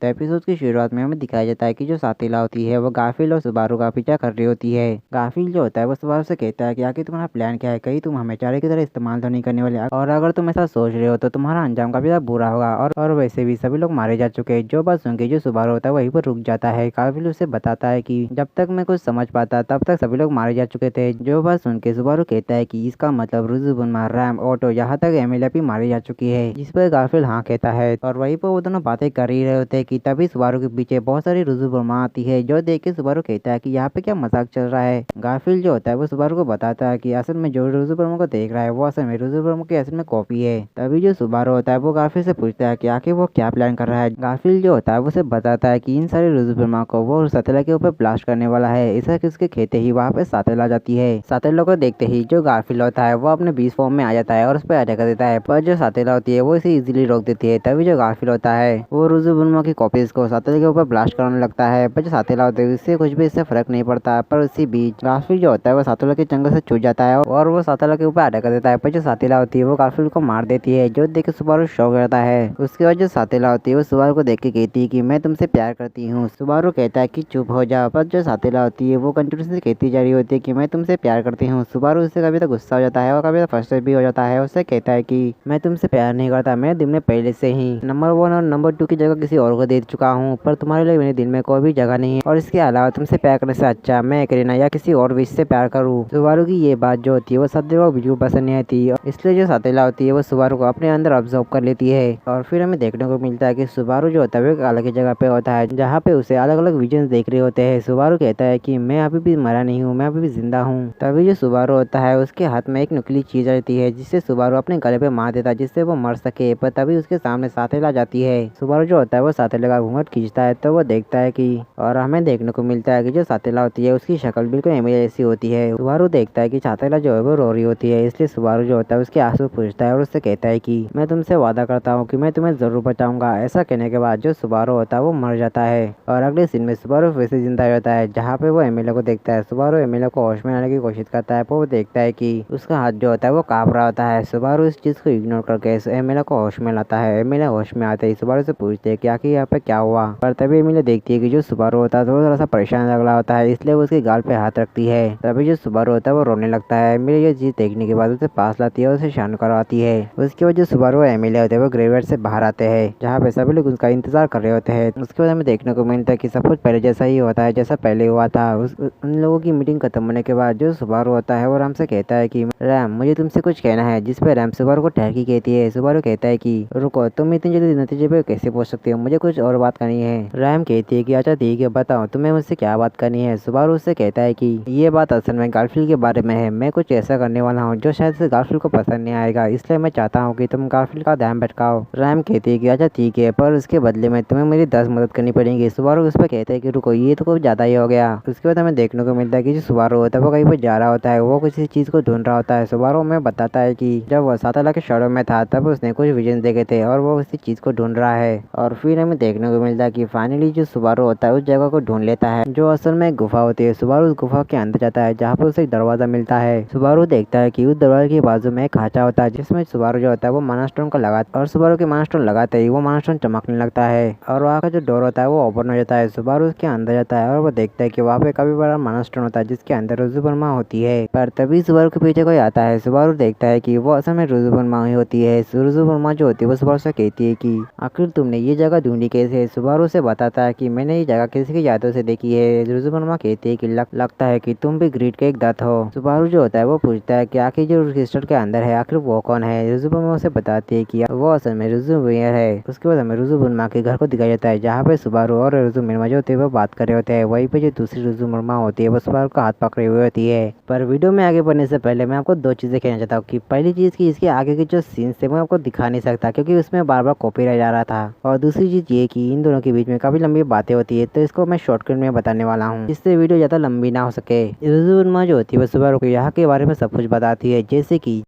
तो एपिसोड की शुरुआत में हमें दिखाया जाता है कि जो सातिला होती है वो गाफिल और सुबारू का पीछा कर रही होती है। गाफिल जो होता है वो सुबारू से कहता है कि आखिर तुम्हारा प्लान क्या है, कहीं तुम हमें चारे की तरह इस्तेमाल तो नहीं करने वाले, और अगर तुम ऐसा सोच रहे हो तो तुम्हारा अंजाम काफी ज्यादा बुरा होगा। और वैसे भी सभी लोग मारे जा चुके हैं। जो बात सुन के जो सुबारू होता है वहीं पर रुक जाता है। गाफिल उसे बताता है कि जब तक मैं कुछ समझ पाता तब तक सभी लोग मारे जा चुके थे। जो बात सुन के सुबारू कहता है कि इसका मतलब रुजुबुनमा, रैम, ऑटो, यहाँ तक एमिलिया भी मारी जा चुकी है। जिस पर गाफिल हाँ कहता है और वहीं पर वो दोनों बातें कर ही रहे होते हैं कि तभी सुबारू के पीछे बहुत सारी रुजुबुरमा आती है। जो देख के सुबारू कहता है कि यहाँ पे क्या मजाक चल रहा है। गाफिल जो होता है वो सुबारू को बताता है कि असल में जो रुजुबुरमा को देख रहा है वो असल में रुजुबुरमा की असल में कॉपी है। तभी जो सुबारू होता है वो गाफिल से पूछता है कि आखिर वो क्या प्लान कर रहा है। गाफिल जो होता है वो उसे बताता है कि इन सारे रुजुबुरमा को वो सातेला के ऊपर ब्लास्ट करने वाला है। ऐसा किसके कहते ही वहाँ पे सातेला जाती है। सातेला को देखते ही जो गाफिल होता है वो अपने बीस फॉर्म में आ जाता है और उस पर अटैक कर देता है, पर जो सातेला होती है वो इसे इजीली रोक देती है। तभी जो गाफिल होता है वो रुजुबुरमा की कॉपीज को सातेला के ऊपर ब्लास्ट करने लगता है, पर जो सातेला होता है उससे कुछ भी इससे फर्क नहीं पड़ता। पर उसी बीच गाफिल जो होता है वो सातेला के चंगल से छूट जाता है और वो सातेला के ऊपर अटैक कर देता है, पर जो सातेला होती है वो गाफिल को मार देती है। जो देख के सुबारू शॉक रहता है। उसके बाद जो सातेला होती है वो सुबारू को देख के कहती है कि मैं तुमसे प्यार करती हूँ। सुबारू कहता है कि चुप हो जा, पर जो सातेला होती है वो कंटिन्यूसली कहती जा रही होती है कि मैं तुमसे प्यार करती हूँ। सुबारू उससे कभी तो गुस्सा हो जाता है और कभी तो फ्रस्ट्रेट भी हो जाता है। उससे कहता है कि मैं तुमसे प्यार नहीं करता, मेरे दिल में पहले से ही नंबर 1 और नंबर 2 की जगह किसी और को दे चुका हूँ, पर तुम्हारे लिए मेरे दिल में कोई भी जगह नहीं है। और इसके अलावा तुमसे प्यार करने से अच्छा मैं करीना या किसी और विश से प्यार करूँ। सुबारू की ये बात जो होती है वो सातेला को बिल्कुल पसंद नहीं आती, इसलिए जो सातेला होती है वो सुबारू को अपने अंदर ऑब्जर्व कर लेती है। और फिर हमें देखने को मिलता है कि सुबारू जो होता है वो एक अलग ही जगह पे होता है जहाँ पे उसे अलग अलग विजन देख रहे होते हैं। सुबारू कहता है कि मैं अभी भी मरा नहीं हूँ, मैं अभी भी जिंदा हूँ। तभी जो सुबारू होता है उसके हाथ में एक नुकीली चीज रहती है जिससे सुबारू अपने गले पे मार देता है जिससे वो मर सके, पर तभी उसके सामने सातेला जाती है। सुबारू जो होता है वो सातेला का घूंघट खींचता है तो वो देखता है कि और हमें देखने को मिलता है कि जो सातेला होती है उसकी शक्ल बिल्कुल एमिलिया जैसी होती है। सुबारू देखता है कि सातेला जो है वो रो रही होती है, इसलिए सुबारू जो होता है उसके आंसू पूछता है और उससे कहता है कि मैं तुमसे वादा करता हूँ कि मैं तुम्हें जरूर बचाऊंगा। ऐसा कहने के बाद जो सुबारू होता है वो मर जाता है और अगले सीन में सुबारू फिर से जिंदा होता है जहाँ पे वो एमिलिया को देखता है। सुबारू एमिलिया को होश में आने की कोशिश करता है, पर वो देखता है कि उसका हाथ जो होता है वो कांप रहा होता है। सुबारू इस चीज को इग्नोर करके एमिलिया को होश में लाता है। एमिलिया होश में आते ही सुबारू से पूछते है कि आखिर यहाँ पे क्या हुआ, पर तभी एमिलिया देखती है कि जो सुबारू होता है तो वो थोड़ा सा परेशान लग रहा होता है, इसलिए वो उसके गाल पे हाथ रखती है। तभी जो सुबारू होता है वो रोने लगता है। एमिलिया ये चीज देखने के बाद उसे पास लाती है और उसे शांत करवाती है। उसके बाद जो सुबारू और एमिलिया होते हैं वो ग्रेवयार्ड से बाहर आते हैं जहाँ पे सभी लोग उसका इंतजार कर रहे होते हैं। उसके बाद हमें देखने को मिलता है कि सब कुछ पहले जैसा ही होता है जैसा पहले हुआ था। उन लोगों की मीटिंग खत्म होने के बाद जो सुबारू होता है वो रैम से कहता है कि रैम मुझे तुमसे कुछ कहना है, जिस पे रैम सुबारू को ठहर की कहती है। सुबारू कहता है कि रुको, तुम इतनी जल्दी नतीजे पे कैसे पहुंच सकते हो, मुझे कुछ और बात करनी है। रैम कहती है कि अच्छा ठीक है, बताओ तुम्हें मुझसे क्या बात करनी है। सुबारू उससे कहता है कि ये बात असल में गारफील्ड के बारे में है। मैं कुछ ऐसा करने वाला हूँ जो शायद से गारफील्ड को पसंद नहीं आएगा, इसलिए मैं चाहता हूँ कि तुम गारफील्ड का ध्यान भटकाओ। रैम कहती है कि अच्छा ठीक है, पर उसके बदले में तुम्हें मेरी 10 मदद करनी पड़ेगी। सुबारू उस पर कहता है कि रुको, ये तो कुछ ज्यादा ही हो गया। उसके बाद हमें देखने को मिलता है कि जो सुबारू होता है वो कहीं पर जा रहा होता है, वो किसी चीज को ढूंढ रहा होता है। सुबारू में बताता है कि जब वो सातेला के शैडो में था तब उसने कुछ विजन देखे थे और वो उसी चीज को ढूंढ रहा है। और फिर हमें देखने को मिलता है कि फाइनली जो सुबारू होता है उस जगह को ढूंढ लेता है जो असल में एक गुफा होती है। सुबारू उस गुफा के अंदर जाता है जहाँ पर उसे एक दरवाजा मिलता है। सुबारू देखता है कि उस दरवाजे के बाजू में एक खांचा होता है जिसमें सुबारू जो होता है वो माना स्टोन को लगाता है, और सुबारू के माना स्टोन लगाते ही वो माना स्टोन चमकने लगता है और वहाँ का जो डोर होता है वो ओपन हो जाता है। सुबारू उसके अंदर जाता है और वो देखता है कि वहाँ पे काफी बड़ा माना स्टोन होता है जिसके अंदर रुजुबुरमा होती है। पर तभी सुबारू के पीछे कोई आता है। सुबारू देखता है कि वो असल में रुजुबुरमा ही होती है। रुजुबुरमा जो होती है वो सुबारू से कहती है कि आखिर तुमने ये जगह ढूंढी कैसे। सुबारू से बताता है कि मैंने ये जगह किसी की यादों से देखी है। रुजुबुरमा कहती है कि लगता है कि तुम भी ग्रीड के एक दत्त हो। सुबारू जो होता है वो पूछता है कि आखिर जो क्रिस्टल के अंदर है आखिर वो कौन है। रुजुबुरमा उसे बताती है कि वो असल में रुजुमेयर है। उसके बाद हमें रुजुबुरमा के घर को दिखाया जाता है जहाँ पे सुबारू और रुजुमेरमा जो होते हैं वो बात कर रहे होते हैं। वहीं पे जो दूसरी रुजुमुर्मा होती है वो सुबारू का हाथ पकड़े हुए होती है। पर वीडियो में आगे बढ़ने से पहले मैं आपको दो चीजें कहना चाहता हूँ कि पहली चीज की इसके आगे के जो सीन्स थे मैं आपको दिखा नहीं सकता क्योंकि उसमें बार बार कॉपीराइट आ रहा था, और दूसरी चीज ये कि इन दोनों के बीच में काफी लंबी बातें होती है तो इसको मैं शॉर्टकट में बताने वाला हूँ जिससे वीडियो ज्यादा लंबी ना हो सके। रुजुमुर्मा जो होती है वो सुबारू को यहाँ के बारे में सब कुछ बताती है, जैसे कि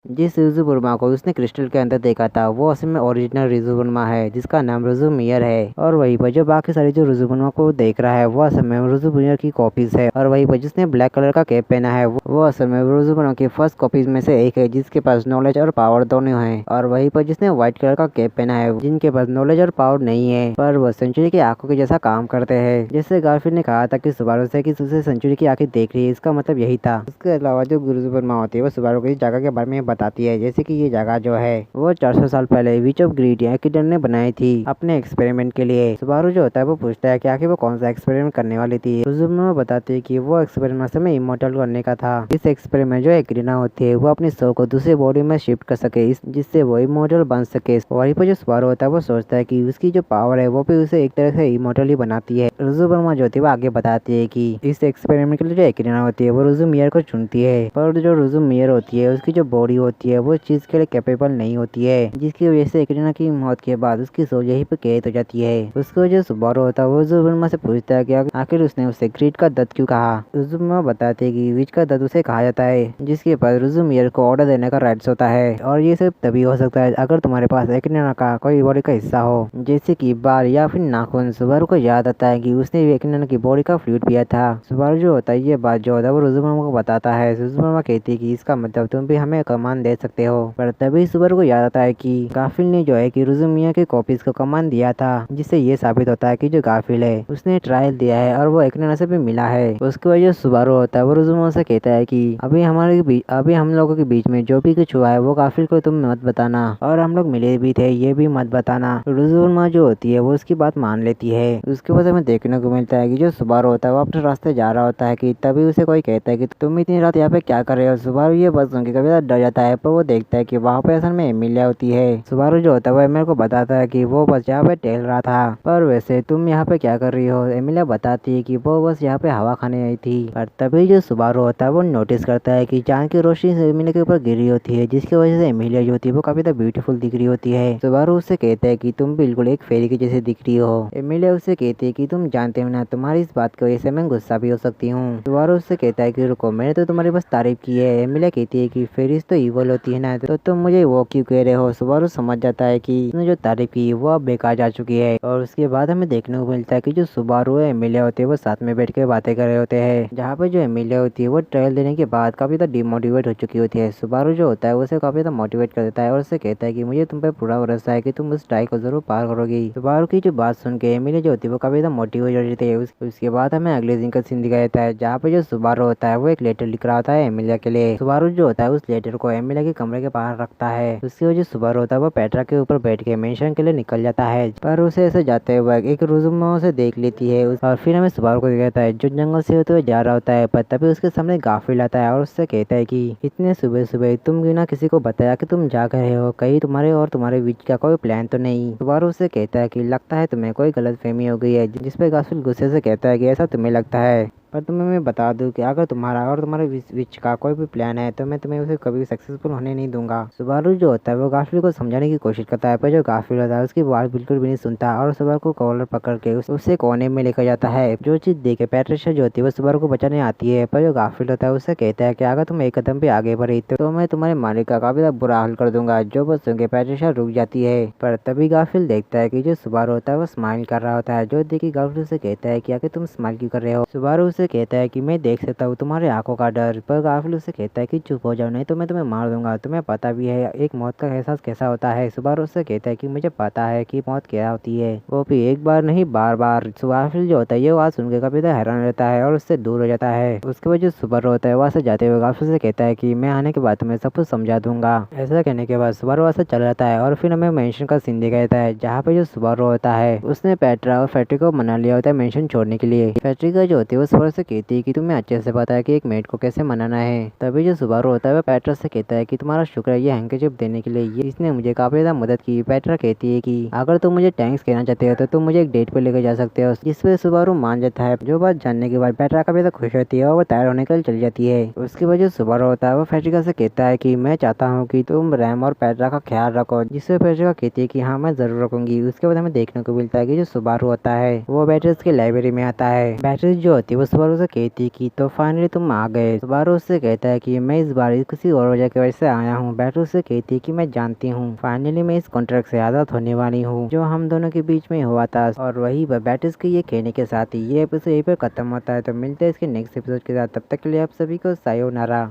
जिस रिजुबुरमा को उसने क्रिस्टल के अंदर देखा था वो असल में ओरिजिनल रिजुबुरमा है जिसका नाम रुजुमियर है। और वहीं पर जो बाकी सारे जो रिजुबुरमा को देख रहा है वो असल में रुजुमियर की कॉपीज है। और वहीं पर जिसने ब्लैक कलर का कैप पहना है वो असल में रिजुबुरमा की फर्स्ट कॉपीज में से एक है जिसके पास नॉलेज और पावर दोनों है। और वहीं पर जिसने व्हाइट कलर का कैप पहना है जिनके पास नॉलेज और पावर नहीं है पर वो सेंचुरी की आंखों के जैसा काम करते हैं। जैसे गारफील्ड ने कहा था कि सुबारू से कि उसे सेंचुरी की आंखें देख रही है, इसका मतलब यही था। इसके अलावा जो रिजुबुरमा होती है वो सुबारू को इस जगह के बारे में बताती है, जैसे कि ये जगह जो है वो 400 साल पहले विच ऑफ ग्रीड या किडन ने बनाई थी अपने एक्सपेरिमेंट के लिए। सुबारू जो होता है वो पूछता है कि आखिर वो कौन सा एक्सपेरिमेंट करने वाली थी। रिजुबुरमा बताती है कि वो एक्सपेरिमेंट असल में इमोर्टल करने का था। इस एक्सपेरिमेंट जो एक्रीना होती है वो अपनी सोल को दूसरी बॉडी में शिफ्ट कर सके जिससे वो इमोर्टल बन सके। वहीं पर जो सुबारू होता है वो सोचता है कि उसकी जो पावर है वो भी उसे एक तरह से इमोर्टल ही बनाती है। रिजुबुरमा जो होती है वो आगे बताती है कि इस एक्सपेरिमेंट के लिए जो एक्रीना होती है वो रुजुमियर को चुनती है, पर जो रुजुमियर होती है उसकी जो बॉडी होती है वो चीज के लिए कैपेबल नहीं होती है, जिसकी वजह से एक्रीना की मौत के बाद उसकी सोल यहीं पे कैद हो जाती है। उसको जो सुबारू होता है वो रिजुबुरमा से पूछता है कि आखिर उसने उसे ग्रीड का दत्त क्यों कहा। रिजुबुरमा बताते है कि विच का दत्त उसे कहा जाता है जिसके पास रुजुमियर को ऑर्डर देने का राइट्स होता है, और ये सिर्फ तभी हो सकता है अगर तुम्हारे पास एक्रीना का कोई बॉडी का हिस्सा हो, जैसे कि बाल या फिर नाखून। सुबारू को याद आता है कि उसने भी एक्रीना की बॉडी का फ्लूइड पिया था। सुबारू जो होता है ये बात जो होता है वो रिजुबुरमा को बताता है। रिजुबुरमा कहती है कि इसका मतलब तुम भी हमें कमान दे सकते हो, पर तभी सुबारू को याद आता है कि गारफील्ड ने जो है कि रुजुमिया के कॉपीज को कमान दिया था, जिससे ये साबित होता है कि जो गारफील्ड है उसने ट्रायल दिया है और वो एक्रीना से भी मिला है। उसकी वजह सुबारू होता है वो रिजुबुरमा से कहता है कि अभी हम लोगों के बीच में जो भी कुछ हुआ है वो गारफील्ड को तुम मत बताना, और हम लोग मिले भी थे ये भी मत बताना। रिजुबुरमा जो होती है वो उसकी बात मान लेती है। उसके बाद हमें देखने को मिलता है कि जो सुबारू होता है वो अपने रास्ते जा रहा होता है कि तभी उसे कोई कहता है कि तुम इतनी रात यहाँ पे क्या कर रहे हो। सुबारू ये बात सुन के कभी डर जाता है, पर वो देखता है कि वहाँ पे असल में एमिलिया होती है। सुबारू जो होता है वो एमिलिया को बताता है कि वो बस यहाँ पे टहल रहा था, पर वैसे तुम यहाँ पे क्या कर रही हो। एमिलिया बताती है कि वो बस यहाँ पे हवा खाने आई थी। पर तभी जो सुबारू होता है वो नोटिस करता है कि चांद की रोशनी एमिलिया के ऊपर गिरी होती है, जिसकी वजह से एमिलिया जो होती है वो काफी ब्यूटीफुल दिख रही होती है। सुबारू उससे कहता है कि तुम बिल्कुल एक फेरी की जैसे दिख रही हो। एमिलिया उससे कहती है कि तुम जानते हो ना, तुम्हारी इस बात की वजह से मैं गुस्सा भी हो सकती हूँ। सुबारू उससे कहता है कि रुको, मैंने तो तुम्हारी बस तारीफ की है। एमिलिया कहती है कि फेरीज तो इवल होती है ना, तो तुम मुझे वो क्यों कह रहे हो। सुबारू समझ जाता है कि उसने जो तारीफ की वो अब बेकार जा चुकी है। और उसके बाद हमें देखने को मिलता है कि जो सुबारू है एमिलिया होती है वो साथ में बैठ के बातें कर रहे होते हैं, जहाँ पे जो एमिलिया होती है वो ट्रायल देने के बाद काफी डिमोटिवेट हो चुकी होती है। सुबारू जो होता है उसे काफी मोटिवेट कर देता है और उससे कहता है कि मुझे तुम पे पूरा भरोसा है कि तुम उस ट्राई को जरूर पार करोगी। सुबारू की जो बात सुन के एमिलिया जो होती है वो काफी मोटिवेट हो जाती है। उसके बाद हमें अगले दिन का सीन दिखाया जाता है, जहाँ पे जो सुबारू होता है वो एक लेटर लिख रहा होता है एमिलिया के लिए। सुबारू जो होता है उस लेटर को एमिलिया के कमरे के बाहर रखता है। उसकी वजह सुबारू होता है वो पेट्रा के ऊपर बैठ के मेंशन के लिए निकल जाता है, पर उसे ऐसे जाते हुए एक रुजुमा उसे देख लेती है। और फिर हमें सुबारू को दिखाता है जो जंगल से होते हुए जा रहा होता है, पर तभी उसके सामने गारफील्ड आता है और उससे कहता है कि इतने सुबह सुबह तुम बिना किसी को बताया कि तुम जा रहे हो, कहीं तुम्हारे और तुम्हारे बीच का कोई प्लान तो नहीं। सुबारू उससे कहता है कि लगता है तुम्हें कोई गलतफहमी हो गई है, जिसपे गारफील्ड गुस्से से कहता है कि ऐसा तुम्हें लगता है, पर तुम्हें मैं बता दूं कि अगर तुम्हारा और तुम्हारे बीच का कोई भी प्लान है तो मैं तुम्हें उसे कभी सक्सेसफुल होने नहीं दूंगा। सुबारू जो होता है वो गारफील्ड को समझाने की कोशिश करता है, पर जो गारफील्ड होता है उसकी बात बिल्कुल भी नहीं सुनता और सुबारू को कॉलर पकड़ के उसे कोने में लेकर जाता है। जो चीज देखे पैट्रिशिया जो होती है वो सुबारू को बचाने आती है, पर जो गारफील्ड होता है उससे कहता है कि अगर तुम एक कदम भी आगे बढ़ी तो मैं तुम्हारे मालिक का काफी बुरा हाल कर दूंगा। जो बस सुन के पैट्रिशिया रुक जाती है, पर तभी गारफील्ड देखता है कि जो सुबारू होता है वो स्माइल कर रहा होता है। जो देखी गारफील्ड से कहता है कि आखिर तुम स्माइल क्यों कर रहे हो। सुबारू उसे कहता है कि मैं देख सकता हूँ तुम्हारे आंखों का डर, पर गारफील्ड उसे कहता है कि चुप हो जाओ नहीं तो मैं तुम्हें मार दूंगा। तुम्हें पता भी है एक मौत का एहसास कैसा होता है। सुबारू उससे कहता है कि मुझे पता है कि मौत क्या होती है, वो भी एक बार नहीं बार बार। गारफील्ड जो होता है ये बात सुनकर काफी हैरान रहता है और उससे दूर हो जाता है। उसके बाद जो सुबारू होता है वहाँ से जाते हुए गारफील्ड से कहता है कि मैं आने के बाद तुम्हें सब कुछ समझा दूंगा। ऐसा कहने के बाद सुबारू वहाँ से चला जाता है और फिर हमें मेंशन का सीन दिखाया जाता है, जहाँ पे जो सुबारू होता है उसने पेट्रा और फैक्ट्री को मना लिया होता है मेंशन छोड़ने के लिए। फैक्ट्री का जो होती है वो सुबारू से कहती है कि तुम्हें अच्छे से पता है कि एक मेड को कैसे मनाना है। तभी जो सुबारू होता है वह पेट्रा से कहता है कि तुम्हारा शुक्र है ये हैंकरचिप देने के लिए, ये इसने मुझे काफी ज्यादा मदद की। पेट्रा कहती है कि अगर तुम मुझे थैंक्स कहना चाहते हो तो तुम मुझे एक डेट पे लेकर जा सकते हो, जिसपे सुबारू मान जाता है। जो बात जानने के बाद पेट्रा काफी ज्यादा खुश होती है और वो तैयार होने के लिए चली जाती है। उसके बाद जो सुबारू होता है वो फैट्रिका से कहता है कि मैं चाहता हूँ कि तुम रैम और पेट्रा का ख्याल रखो, जिससे फैट्रिका कहती है कि हाँ मैं जरूर रखूंगी। उसके बाद हमें देखने को मिलता है कि जो सुबारू होता है वो बैटरीज की लाइब्रेरी में आता है। बैटरीज जो होती है वो सुबारू से कहती है कि तो फाइनली तुम आ गए। सुबारू उससे कहता है कि मैं इस बार किसी और वजह की वजह से आया हूँ। बैटू उससे कहती है कि मैं जानती हूँ, फाइनली मैं इस कॉन्ट्रैक्ट से आजाद होने वाली हूँ जो हम दोनों के बीच में हुआ था। और वही बैटूस के ये कहने के साथ ही ये एपिसोड यहीं पर खत्म होता है। तो मिलते हैं इसके नेक्स्ट एपिसोड के साथ, तब तक के लिए आप सभी को सायोनारा।